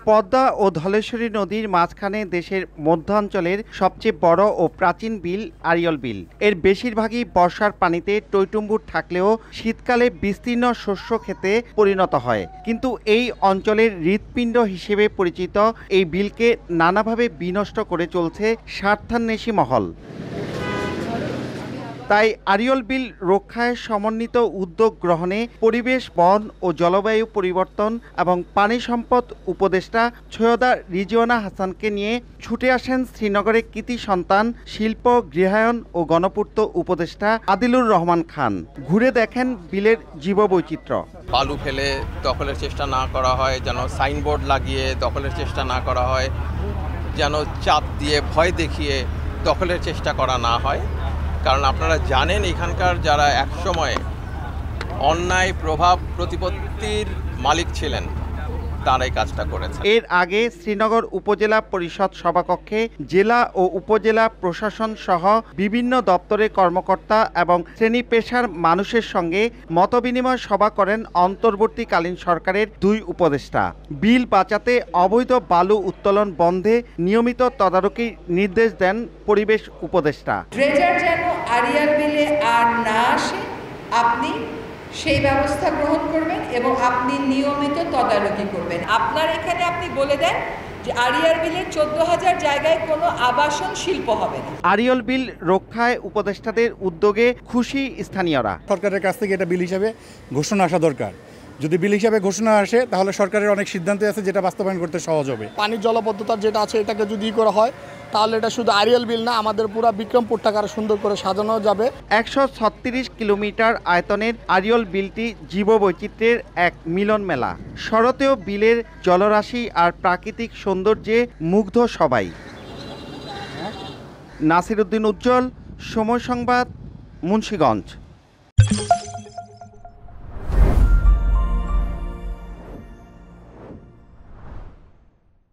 পদ্মা ও ধলেশ্বরী নদীর মাঝখানে দেশের মধ্যাঞ্চলের সবচেয়ে বড় ও প্রাচীন বিল আড়িয়ল বিল। এর বেশিরভাগই বর্ষার পানিতে টইটুম্বুর থাকলেও শীতকালে বিস্তীর্ণ শস্য খেতে পরিণত হয়। কিন্তু এই অঞ্চলের হৃৎপিণ্ড হিসেবে পরিচিত এই বিলকে নানাভাবে বিনষ্ট করে চলছে স্বার্থান্বেষী মহল। তাই আড়িয়ল বিল রক্ষায় সমন্বিত উদ্যোগ গ্রহণে পরিবেশ, বন ও জলবায়ু পরিবর্তন এবং পানি সম্পদ উপদেষ্টা সৈয়দা রিজওয়ানা হাসানকে নিয়ে ছুটে আসেন শ্রীনগরের কৃতি সন্তান শিল্প, গৃহায়ন ও গণপূর্ত উপদেষ্টা আদিলুর রহমান খান। ঘুরে দেখেন বিলের জীববৈচিত্র্য। বালু ফেলে দখলের চেষ্টা না করা হয়, যেন সাইনবোর্ড লাগিয়ে দখলের চেষ্টা না করা হয়, যেন চাপ দিয়ে ভয় দেখিয়ে দখলের চেষ্টা করা না হয়। কারণ আপনারা জানেন এখানকার যারা একসময় অন্যায় প্রভাব প্রতিপত্তির মালিক ছিলেন তারা এই কাজটা করেছে। এর আগে শ্রীনগর উপজেলা পরিষদ সভাকক্ষে জেলা ও উপজেলা প্রশাসন সহ বিভিন্ন দপ্তরের কর্মকর্তা এবং শ্রেণী পেশার মানুষের সঙ্গে মতবিনিময় সভা করেন অন্তর্বর্তীকালীন সরকারের দুই উপদেষ্টা। বিল বাঁচাতে অবৈধ বালু উত্তোলন বন্ধে নিয়মিত তদারকির নির্দেশ দেন পরিবেশ উপদেষ্টা। ড্রেজার যেন আড়িয়াল বিলে আর না আসে, আপনি সেই ব্যবস্থা গ্রহণ করবেন এবং আপনি নিয়মিত তদারকি করবেন। আপনার এখানে আপনি বলে দেন যে আড়িয়াল বিলের 14,000 জায়গায় কোনো আবাসন শিল্প হবে না। আড়িয়ল বিল রক্ষায় উপদেষ্টাদের উদ্যোগে খুশি স্থানীয়রা। সরকারের কাছ থেকে এটা বিল হিসাবে ঘোষণা আসা দরকার। যদি বিল হিসাবে ঘোষণা আসে তাহলে সরকারের অনেক সিদ্ধান্ত আছে যেটা বাস্তবায়ন করতে সহজ হবে। পানির জলবদ্ধতার যেটা আছে এটাকে যদি করা হয় তাহলে এটা শুধু আড়িয়াল বিল না, আমাদের পুরো বিক্রমপুরটাকে আরো সুন্দর করে সাজানো যাবে। 136 কিলোমিটার আয়তনের আড়িয়ল বিলটি জীববৈচিত্র্যের এক মিলন মেলা। শরতেও বিলের জলরাশি আর প্রাকৃতিক সৌন্দর্যে মুগ্ধ সবাই। নাসির উদ্দিন উজ্জ্বল, সময় সংবাদ, মুন্সিগঞ্জ।